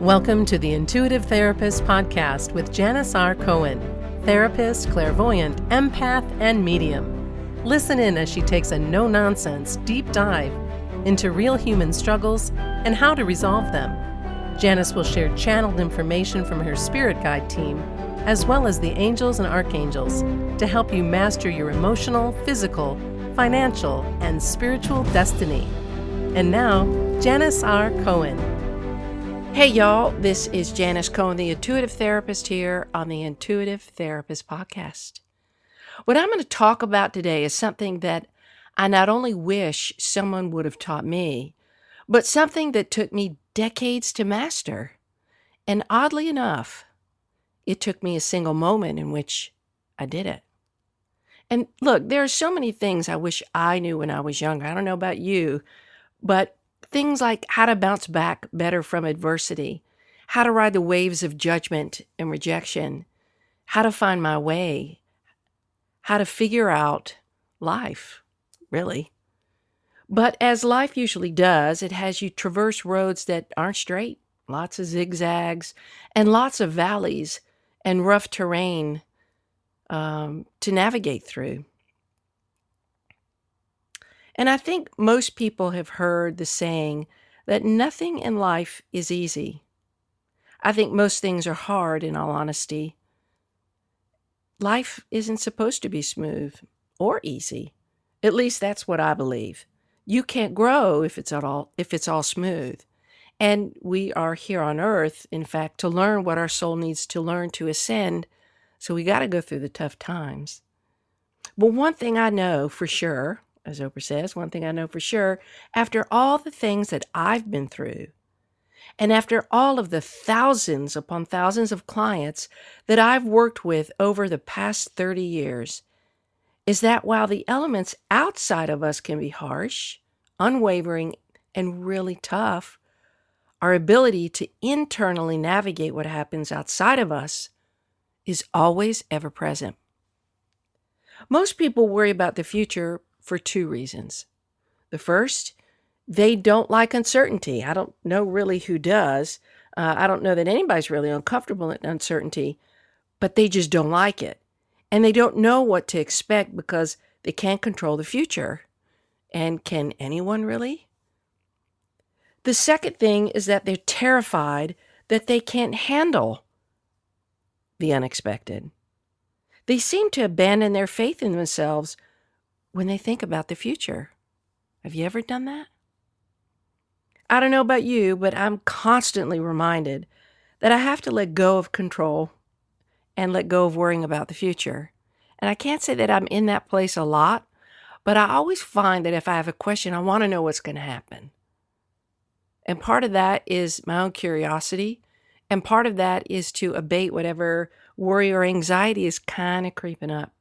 Welcome to the Intuitive Therapist Podcast with Janis R. Cohen, therapist, clairvoyant, empath, and medium. Listen in as she takes a no-nonsense deep dive into real human struggles and how to resolve them. Janis will share channeled information from her spirit guide team, as well as the angels and archangels, to help you master your emotional, physical, financial, and spiritual destiny. And now, Janis R. Cohen. Hey y'all, this is Janis Cohen, the Intuitive Therapist here on the Intuitive Therapist Podcast. What I'm going to talk about today is something that I not only wish someone would have taught me, but something that took me decades to master. And oddly enough, it took me a single moment in which I did it. And look, there are so many things I wish I knew when I was younger. I don't know about you, but things like how to bounce back better from adversity, how to ride the waves of judgment and rejection, how to find my way, how to figure out life, really. But as life usually does, it has you traverse roads that aren't straight, lots of zigzags and lots of valleys and rough terrain to navigate through. And I think most people have heard the saying that nothing in life is easy. I think most things are hard, in all honesty. Life isn't supposed to be smooth or easy. At least that's what I believe. You can't grow if it's all smooth. And we are here on earth, in fact, to learn what our soul needs to learn to ascend. So we got to go through the tough times. But one thing I know for sure, as Oprah says, one thing I know for sure, after all the things that I've been through, and after all of the thousands upon thousands of clients that I've worked with over the past 30 years, is that while the elements outside of us can be harsh, unwavering, and really tough, our ability to internally navigate what happens outside of us is always ever present. Most people worry about the future for two reasons. The first, they don't like uncertainty. I don't know really who does. I don't know that anybody's really uncomfortable in uncertainty, but they just don't like it. And they don't know what to expect because they can't control the future. And can anyone really? The second thing is that they're terrified that they can't handle the unexpected. They seem to abandon their faith in themselves when they think about the future. Have you ever done that? I don't know about you, but I'm constantly reminded that I have to let go of control and let go of worrying about the future. And I can't say that I'm in that place a lot, but I always find that if I have a question, I want to know what's going to happen. And part of that is my own curiosity, and part of that is to abate whatever worry or anxiety is kind of creeping up.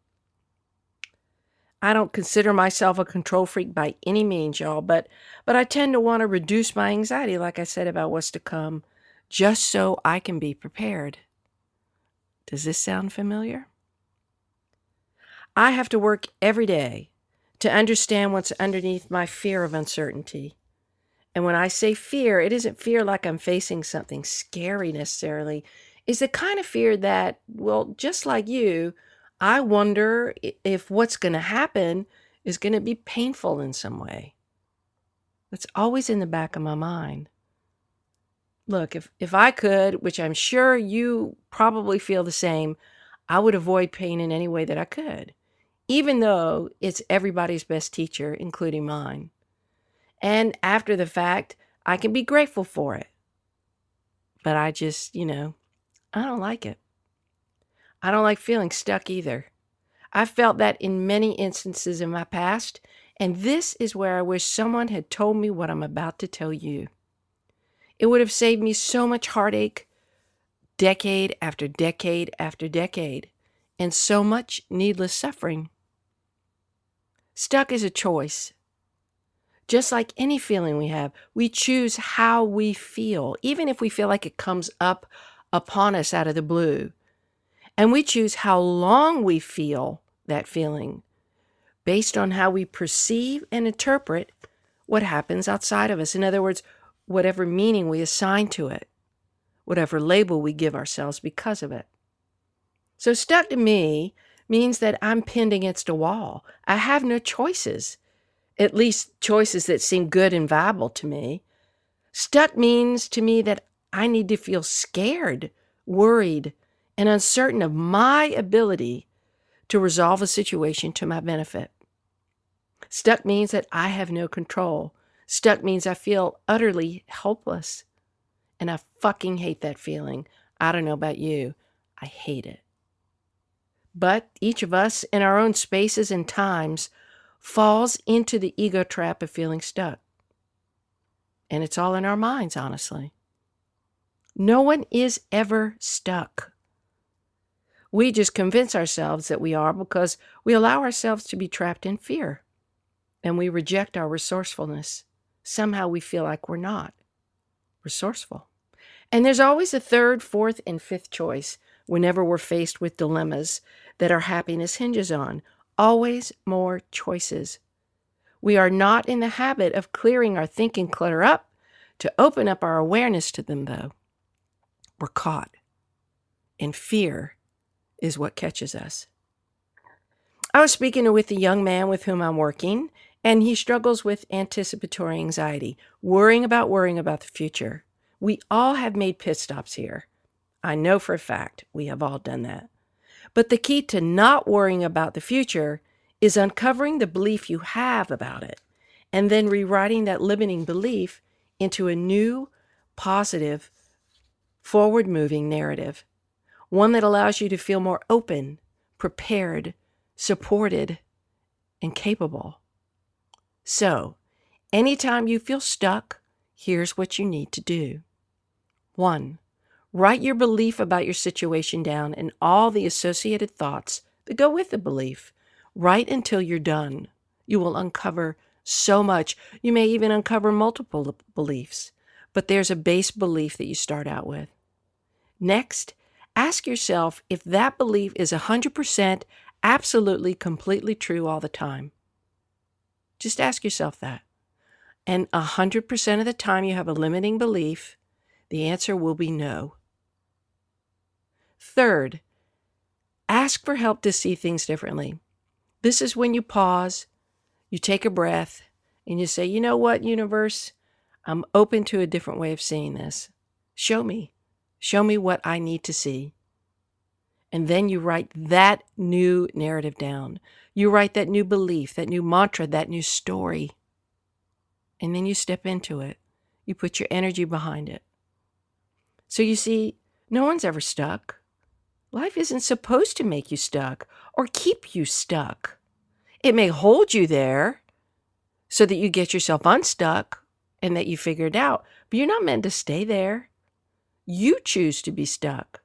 I don't consider myself a control freak by any means, y'all, but I tend to want to reduce my anxiety, like I said, about what's to come, just so I can be prepared. Does this sound familiar? I have to work every day to understand what's underneath my fear of uncertainty. And when I say fear, it isn't fear like I'm facing something scary necessarily. It's the kind of fear that, well, just like you, I wonder if what's going to happen is going to be painful in some way. That's always in the back of my mind. Look, if I could, which I'm sure you probably feel the same, I would avoid pain in any way that I could, even though it's everybody's best teacher, including mine. And after the fact, I can be grateful for it. But I just, I don't like it. I don't like feeling stuck either. I've felt that in many instances in my past, and this is where I wish someone had told me what I'm about to tell you. It would have saved me so much heartache, decade after decade after decade, and so much needless suffering. Stuck is a choice. Just like any feeling we have, we choose how we feel, even if we feel like it comes up upon us out of the blue. And we choose how long we feel that feeling based on how we perceive and interpret what happens outside of us. In other words, whatever meaning we assign to it. whatever label we give ourselves because of it. So stuck to me means that I'm pinned against a wall. I have no choices, at least choices that seem good and viable to me. Stuck means to me that I need to feel scared, worried, and uncertain of my ability to resolve a situation to my benefit. Stuck means that I have no control. Stuck means I feel utterly helpless. And I fucking hate that feeling. I don't know about you. I hate it. But each of us in our own spaces and times falls into the ego trap of feeling stuck. And it's all in our minds, honestly. No one is ever stuck. We just convince ourselves that we are because we allow ourselves to be trapped in fear. And we reject our resourcefulness. Somehow we feel like we're not resourceful. And there's always a third, fourth, and fifth choice whenever we're faced with dilemmas that our happiness hinges on. Always more choices. We are not in the habit of clearing our thinking clutter up to open up our awareness to them, though. We're caught. And fear is what catches us. I was speaking with a young man with whom I'm working, and he struggles with anticipatory anxiety, worrying about the future. We all have made pit stops here. I know for a fact we have all done that. But the key to not worrying about the future is uncovering the belief you have about it, and then rewriting that limiting belief into a new, positive, forward-moving narrative, one that allows you to feel more open, prepared, supported, and capable. So, anytime you feel stuck, here's what you need to do. 1, write your belief about your situation down and all the associated thoughts that go with the belief. Write until you're done. You will uncover so much. You may even uncover multiple beliefs, but there's a base belief that you start out with. Next, ask yourself if that belief is 100% absolutely, completely true all the time. Just ask yourself that. And 100% of the time you have a limiting belief, the answer will be no. Third, ask for help to see things differently. This is when you pause, you take a breath, and you say, you know what, universe? I'm open to a different way of seeing this. Show me. Show me what I need to see. And then you write that new narrative down. You write that new belief, that new mantra, that new story. And then you step into it. You put your energy behind it. So you see, no one's ever stuck. Life isn't supposed to make you stuck or keep you stuck. It may hold you there so that you get yourself unstuck and that you figure it out, but you're not meant to stay there. You choose to be stuck.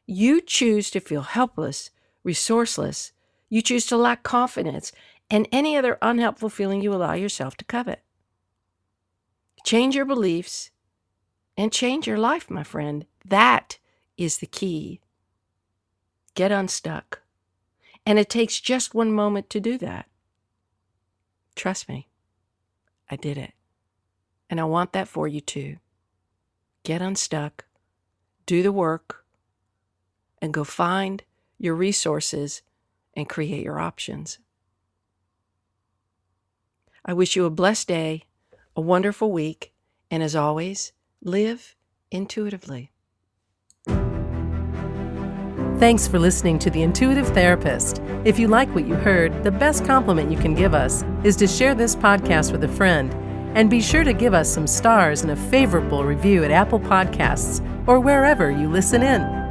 You choose to feel helpless, resourceless. You choose to lack confidence and any other unhelpful feeling you allow yourself to covet. Change your beliefs and change your life, my friend. That is the key. Get unstuck. And it takes just one moment to do that. Trust me, I did it. And I want that for you too. Get unstuck, do the work, and go find your resources and create your options. I wish you a blessed day, a wonderful week, and as always, live intuitively. Thanks for listening to The Intuitive Therapist. If you like what you heard, the best compliment you can give us is to share this podcast with a friend. And be sure to give us some stars and a favorable review at Apple Podcasts or wherever you listen in.